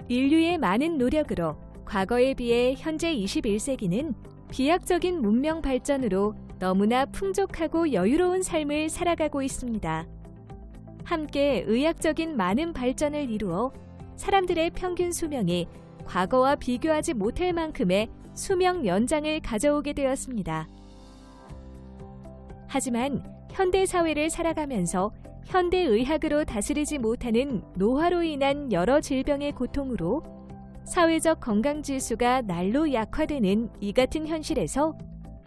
인류의 많은 노력으로 과거에 비해 현재 21세기는 비약적인 문명 발전으로 너무나 풍족하고 여유로운 삶을 살아가고 있습니다. 함께 의학적인 많은 발전을 이루어 사람들의 평균 수명이 과거와 비교하지 못할 만큼의 수명 연장을 가져오게 되었습니다. 하지만 현대 사회를 살아가면서 현대 의학으로 다스리지 못하는 노화로 인한 여러 질병의 고통으로 사회적 건강 지수가 날로 약화되는 이 같은 현실에서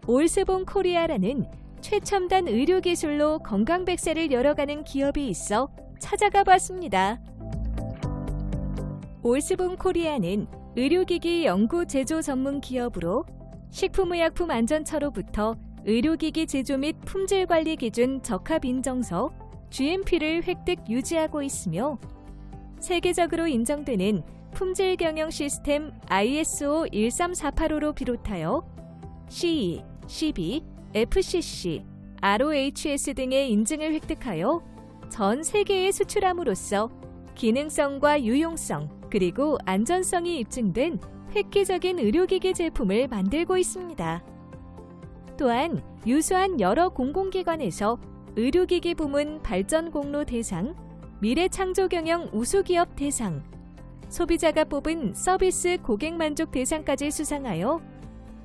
올스본 코리아라는 최첨단 의료 기술로 건강 백세를 열어가는 기업이 있어 찾아가 봤습니다. 올스본 코리아는 의료기기 연구 제조 전문 기업으로 식품의약품 안전처로부터 의료기기 제조 및 품질 관리 기준 적합 인정서 GMP를 획득 유지하고 있으며 세계적으로 인정되는 품질 경영 시스템 ISO 13485로 비롯하여 CE, CB, FCC, ROHS 등의 인증을 획득하여 전 세계에 수출함으로써 기능성과 유용성 그리고 안전성이 입증된 획기적인 의료기기 제품을 만들고 있습니다. 또한 유수한 여러 공공기관에서 의료기기 부문 발전 공로 대상, 미래창조경영 우수기업 대상, 소비자가 뽑은 서비스 고객 만족 대상까지 수상하여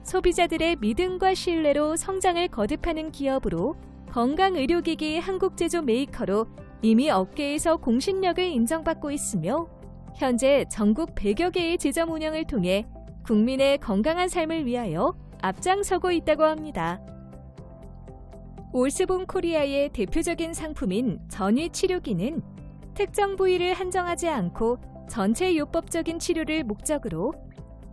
소비자들의 믿음과 신뢰로 성장을 거듭하는 기업으로 건강의료기기 한국제조 메이커로 이미 업계에서 공신력을 인정받고 있으며 현재 전국 100여 개의 지점 운영을 통해 국민의 건강한 삶을 위하여 앞장서고 있다고 합니다. 올스본 코리아의 대표적인 상품인 전이치료기는 특정 부위를 한정하지 않고 전체 요법적인 치료를 목적으로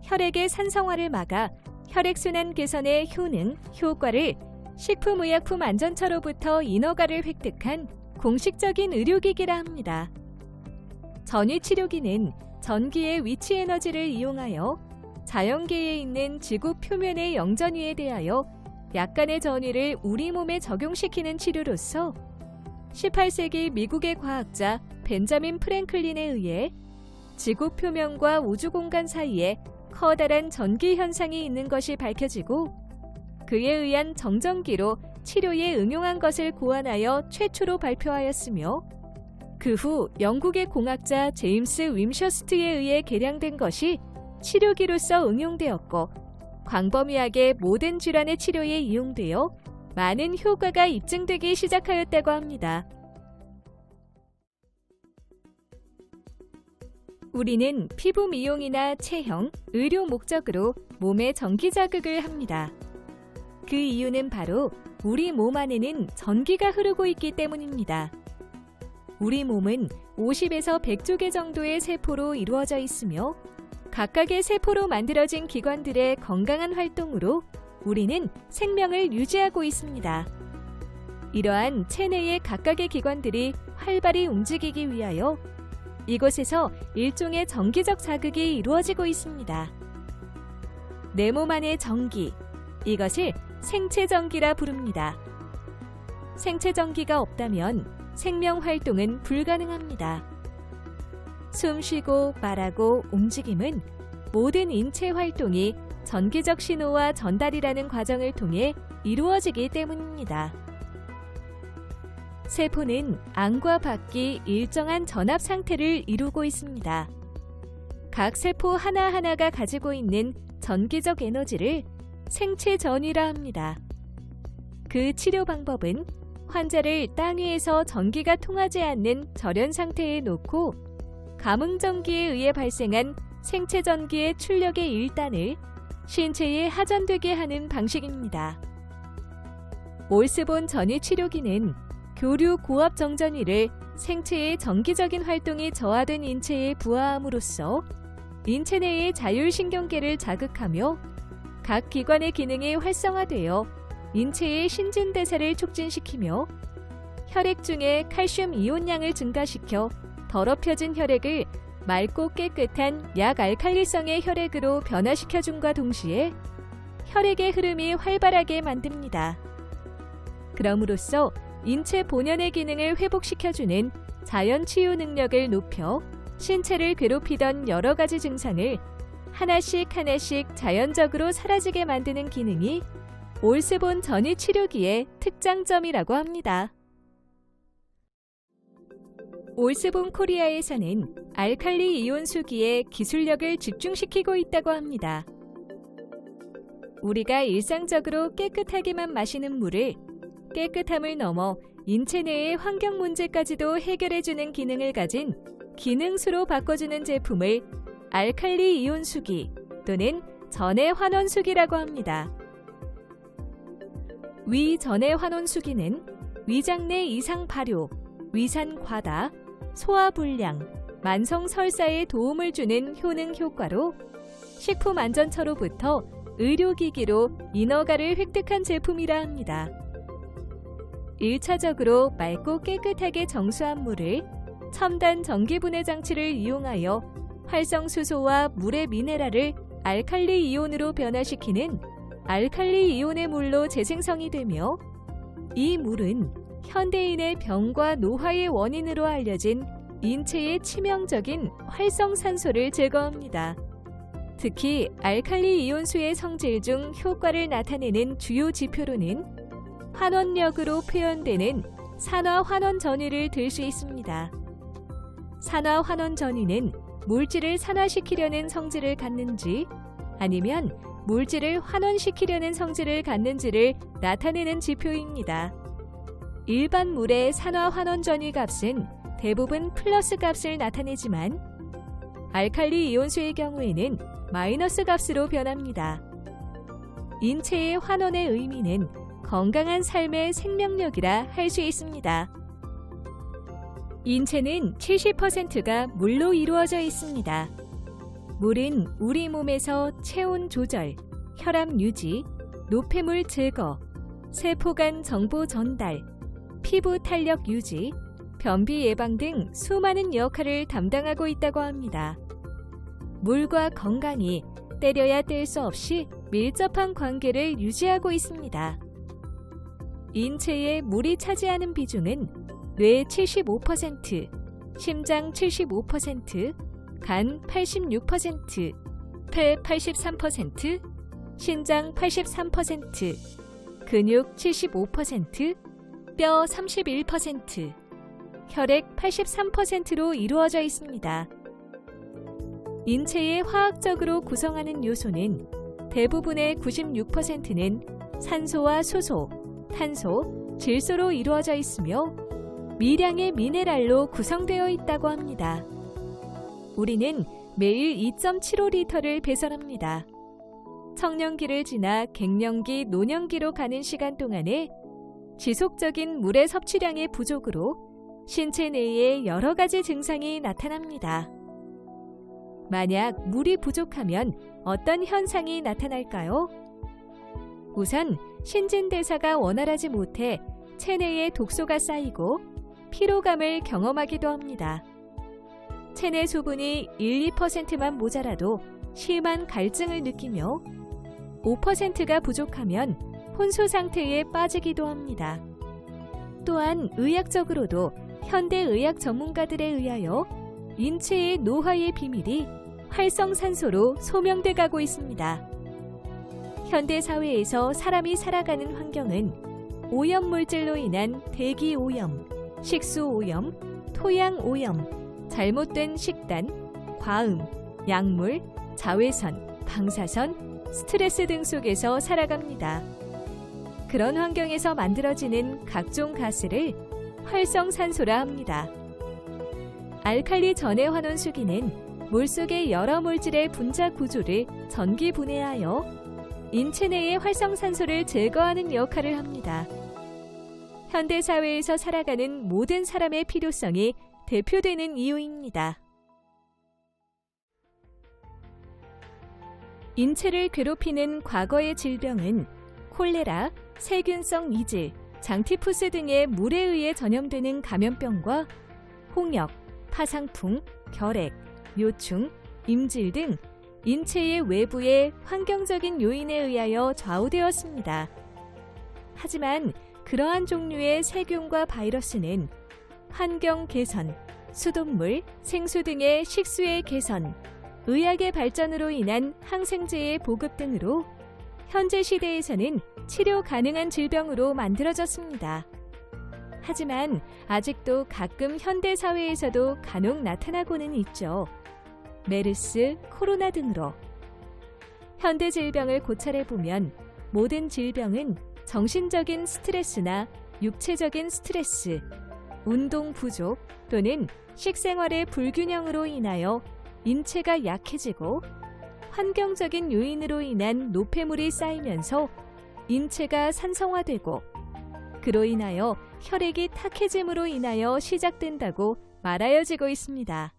혈액의 산성화를 막아 혈액순환 개선의 효능, 효과를 식품의약품 안전처로부터 인허가를 획득한 공식적인 의료기기라 합니다. 전이치료기는 전기의 위치 에너지를 이용하여 자연계에 있는 지구 표면의 영전위에 대하여 약간의 전위를 우리 몸에 적용시키는 치료로서 18세기 미국의 과학자 벤자민 프랭클린에 의해 지구 표면과 우주 공간 사이에 커다란 전기 현상이 있는 것이 밝혀지고 그에 의한 정전기로 치료에 응용한 것을 고안하여 최초로 발표하였으며 그 후 영국의 공학자 제임스 윈셔스트에 의해 개량된 것이 치료기로서 응용되었고 광범위하게 모든 질환의 치료에 이용되어 많은 효과가 입증되기 시작하였다고 합니다. 우리는 피부 미용이나 체형, 의료 목적으로 몸에 전기 자극을 합니다. 그 이유는 바로 우리 몸 안에는 전기가 흐르고 있기 때문입니다. 우리 몸은 50에서 100조 개 정도의 세포로 이루어져 있으며 각각의 세포로 만들어진 기관들의 건강한 활동으로 우리는 생명을 유지하고 있습니다. 이러한 체내의 각각의 기관들이 활발히 움직이기 위하여 이곳에서 일종의 전기적 자극이 이루어지고 있습니다. 내 몸 안의 전기, 이것을 생체 전기라 부릅니다. 생체 전기가 없다면 생명 활동은 불가능합니다. 숨 쉬고 말하고 움직임은 모든 인체 활동이 전기적 신호와 전달이라는 과정을 통해 이루어지기 때문입니다. 세포는 안과 밖이 일정한 전압 상태를 이루고 있습니다. 각 세포 하나하나가 가지고 있는 전기적 에너지를 생체 전위라 합니다. 그 치료 방법은 환자를 땅 위에서 전기가 통하지 않는 절연 상태에 놓고 감응전기에 의해 발생한 생체 전기의 출력의 일단을 신체에 하전되게 하는 방식입니다. 올스본 전위 치료기는 교류 고압 정전위를 생체의 정기적인 활동이 저하된 인체에 부하함으로써 인체 내의 자율신경계를 자극하며 각 기관의 기능이 활성화되어 인체의 신진대사를 촉진시키며 혈액 중에 칼슘 이온량을 증가시켜 더럽혀진 혈액을 맑고 깨끗한 약알칼리성의 혈액으로 변화시켜줌과 동시에 혈액의 흐름이 활발하게 만듭니다. 그럼으로써 인체 본연의 기능을 회복시켜주는 자연 치유 능력을 높여 신체를 괴롭히던 여러 가지 증상을 하나씩 자연적으로 사라지게 만드는 기능이 올스본 전이 치료기의 특장점이라고 합니다. 올스본 코리아에서는 알칼리 이온 수기에 기술력을 집중시키고 있다고 합니다. 우리가 일상적으로 깨끗하게만 마시는 물을 깨끗함을 넘어 인체 내의 환경 문제까지도 해결해주는 기능을 가진 기능수로 바꿔주는 제품을 알칼리 이온 수기 또는 전해 환원 수기라고 합니다. 위 전해 환원 수기는 위장 내 이상 발효, 위산 과다, 소화 불량, 만성 설사에 도움을 주는 효능 효과로 식품안전처로부터 의료기기로 인허가를 획득한 제품이라 합니다. 1차적으로 맑고 깨끗하게 정수한 물을 첨단 전기분해 장치를 이용하여 활성수소와 물의 미네랄을 알칼리 이온으로 변화시키는 알칼리 이온의 물로 재생성이 되며 이 물은 현대인의 병과 노화의 원인으로 알려진 인체의 치명적인 활성산소를 제거합니다. 특히 알칼리 이온수의 성질 중 효과를 나타내는 주요 지표로는 환원력으로 표현되는 산화환원 전위를 들 수 있습니다. 산화환원 전위는 물질을 산화시키려는 성질을 갖는지 아니면 물질을 환원시키려는 성질을 갖는지를 나타내는 지표입니다. 일반 물의 산화환원 전위 값은 대부분 플러스 값을 나타내지만 알칼리 이온수의 경우에는 마이너스 값으로 변합니다. 인체의 환원의 의미는 건강한 삶의 생명력이라 할 수 있습니다. 인체는 70%가 물로 이루어져 있습니다. 물은 우리 몸에서 체온 조절, 혈압 유지, 노폐물 제거, 세포 간 정보 전달, 피부 탄력 유지, 변비 예방 등 수많은 역할을 담당하고 있다고 합니다. 물과 건강이 때려야 뗄 수 없이 밀접한 관계를 유지하고 있습니다. 인체에 물이 차지하는 비중은 뇌 75%, 심장 75%, 간 86%, 폐 83%, 신장 83%, 근육 75%, 뼈 31%, 혈액 83%로 이루어져 있습니다. 인체의 화학적으로 구성하는 요소는 대부분의 96%는 산소와 수소, 탄소, 질소로 이루어져 있으며 미량의 미네랄로 구성되어 있다고 합니다. 우리는 매일 2.75리터를 배설합니다. 청년기를 지나 갱년기, 노년기로 가는 시간 동안에 지속적인 물의 섭취량의 부족으로 신체 내에 여러 가지 증상이 나타납니다. 만약 물이 부족하면 어떤 현상이 나타날까요? 우선 신진대사가 원활하지 못해 체내에 독소가 쌓이고 피로감을 경험하기도 합니다. 체내 수분이 1~2%만 모자라도 심한 갈증을 느끼며 5%가 부족하면 혼수 상태에 빠지기도 합니다. 또한 의학적으로도 현대의학 전문가들에 의하여 인체의 노화의 비밀이 활성산소로 소명돼 가고 있습니다. 현대사회에서 사람이 살아가는 환경은 오염물질로 인한 대기오염, 식수오염, 토양오염, 잘못된 식단, 과음, 약물, 자외선, 방사선, 스트레스 등 속에서 살아갑니다. 그런 환경에서 만들어지는 각종 가스를 활성산소라 합니다. 알칼리 전해 환원 수기는 물속의 여러 물질의 분자 구조를 전기 분해하여 인체 내의 활성산소를 제거하는 역할을 합니다. 현대사회에서 살아가는 모든 사람의 필요성이 대표되는 이유입니다. 인체를 괴롭히는 과거의 질병은 콜레라, 세균성 이질, 장티푸스 등의 물에 의해 전염되는 감염병과 홍역, 파상풍, 결핵, 뇨충, 임질 등 인체의 외부의 환경적인 요인에 의하여 좌우되었습니다. 하지만 그러한 종류의 세균과 바이러스는 환경 개선, 수돗물, 생수 등의 식수의 개선, 의학의 발전으로 인한 항생제의 보급 등으로 현재 시대에서는 치료 가능한 질병으로 만들어졌습니다. 하지만 아직도 가끔 현대 사회에서도 간혹 나타나고는 있죠. 메르스, 코로나 등으로. 현대 질병을 고찰해보면 모든 질병은 정신적인 스트레스나 육체적인 스트레스, 운동 부족 또는 식생활의 불균형으로 인하여 인체가 약해지고 환경적인 요인으로 인한 노폐물이 쌓이면서 인체가 산성화되고 그로 인하여 혈액이 탁해짐으로 인하여 시작된다고 말하여지고 있습니다.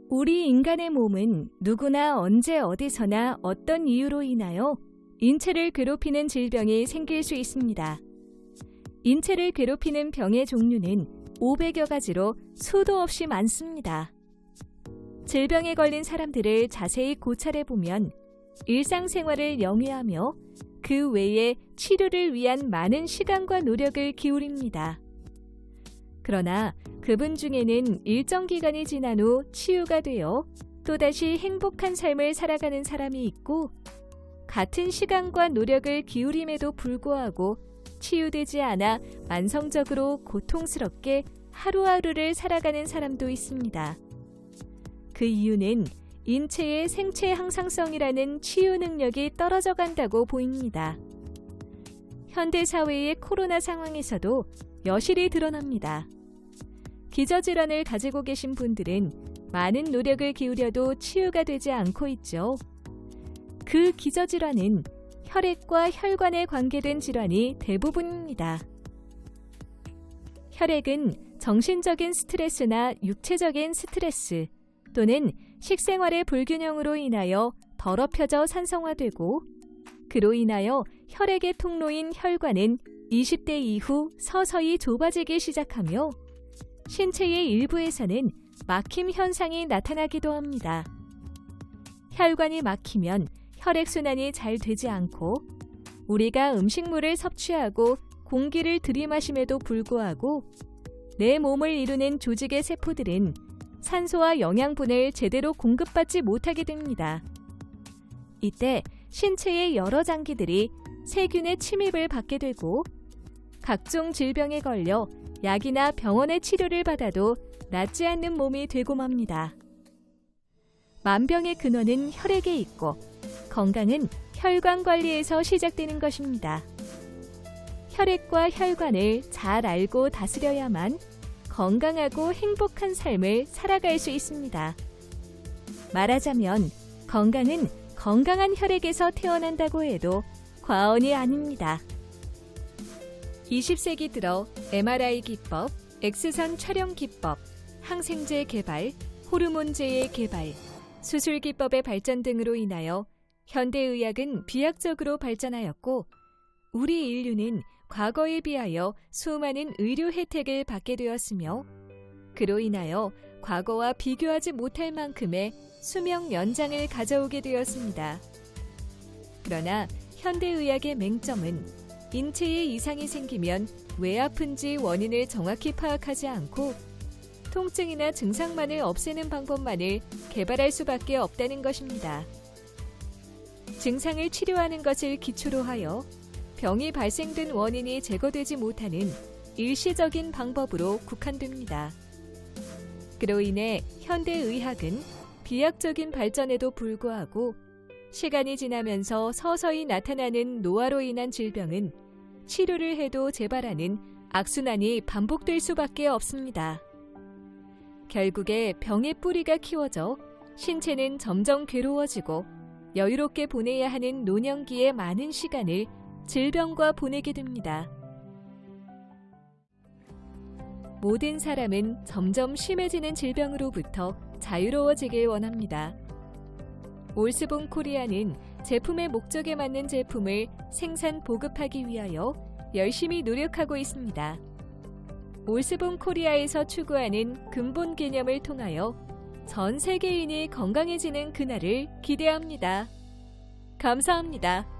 우리 인간의 몸은 누구나 언제 어디서나 어떤 이유로 인하여 인체를 괴롭히는 질병이 생길 수 있습니다. 인체를 괴롭히는 병의 종류는 500여 가지로 수도 없이 많습니다. 질병에 걸린 사람들을 자세히 고찰해보면 일상생활을 영위하며 그 외에 치료를 위한 많은 시간과 노력을 기울입니다. 그러나 그분 중에는 일정 기간이 지난 후 치유가 되어 또다시 행복한 삶을 살아가는 사람이 있고 같은 시간과 노력을 기울임에도 불구하고 치유되지 않아 만성적으로 고통스럽게 하루하루를 살아가는 사람도 있습니다. 그 이유는 인체의 생체 항상성이라는 치유 능력이 떨어져 간다고 보입니다. 현대 사회의 코로나 상황에서도 여실히 드러납니다. 기저질환을 가지고 계신 분들은 많은 노력을 기울여도 치유가 되지 않고 있죠. 그 기저질환은 혈액과 혈관에 관계된 질환이 대부분입니다. 혈액은 정신적인 스트레스나 육체적인 스트레스 또는 식생활의 불균형으로 인하여 더럽혀져 산성화되고 그로 인하여 혈액의 통로인 혈관은 20대 이후 서서히 좁아지기 시작하며 신체의 일부에서는 막힘 현상이 나타나기도 합니다. 혈관이 막히면 혈액순환이 잘 되지 않고 우리가 음식물을 섭취하고 공기를 들이마심에도 불구하고 내 몸을 이루는 조직의 세포들은 산소와 영양분을 제대로 공급받지 못하게 됩니다. 이때 신체의 여러 장기들이 세균의 침입을 받게 되고 각종 질병에 걸려 약이나 병원의 치료를 받아도 낫지 않는 몸이 되고 맙니다. 만병의 근원은 혈액에 있고 건강은 혈관 관리에서 시작되는 것입니다. 혈액과 혈관을 잘 알고 다스려야만 건강하고 행복한 삶을 살아갈 수 있습니다. 말하자면 건강은 건강한 혈액에서 태어난다고 해도 과언이 아닙니다. 20세기 들어 MRI 기법, X선 촬영 기법, 항생제 개발, 호르몬제의 개발, 수술 기법의 발전 등으로 인하여 현대의학은 비약적으로 발전하였고 우리 인류는 과거에 비하여 수많은 의료 혜택을 받게 되었으며 그로 인하여 과거와 비교하지 못할 만큼의 수명 연장을 가져오게 되었습니다. 그러나 현대의학의 맹점은 인체에 이상이 생기면 왜 아픈지 원인을 정확히 파악하지 않고 통증이나 증상만을 없애는 방법만을 개발할 수밖에 없다는 것입니다. 증상을 치료하는 것을 기초로 하여 병이 발생된 원인이 제거되지 못하는 일시적인 방법으로 국한됩니다. 그로 인해 현대의학은 비약적인 발전에도 불구하고 시간이 지나면서 서서히 나타나는 노화로 인한 질병은 치료를 해도 재발하는 악순환이 반복될 수밖에 없습니다. 결국에 병의 뿌리가 키워져 신체는 점점 괴로워지고 여유롭게 보내야 하는 노년기의 많은 시간을 질병과 보내게 됩니다. 모든 사람은 점점 심해지는 질병으로부터 자유로워지길 원합니다. 올스본 코리아는 제품의 목적에 맞는 제품을 생산 보급하기 위하여 열심히 노력하고 있습니다. 올스본 코리아에서 추구하는 근본 개념을 통하여 전 세계인이 건강해지는 그날을 기대합니다. 감사합니다.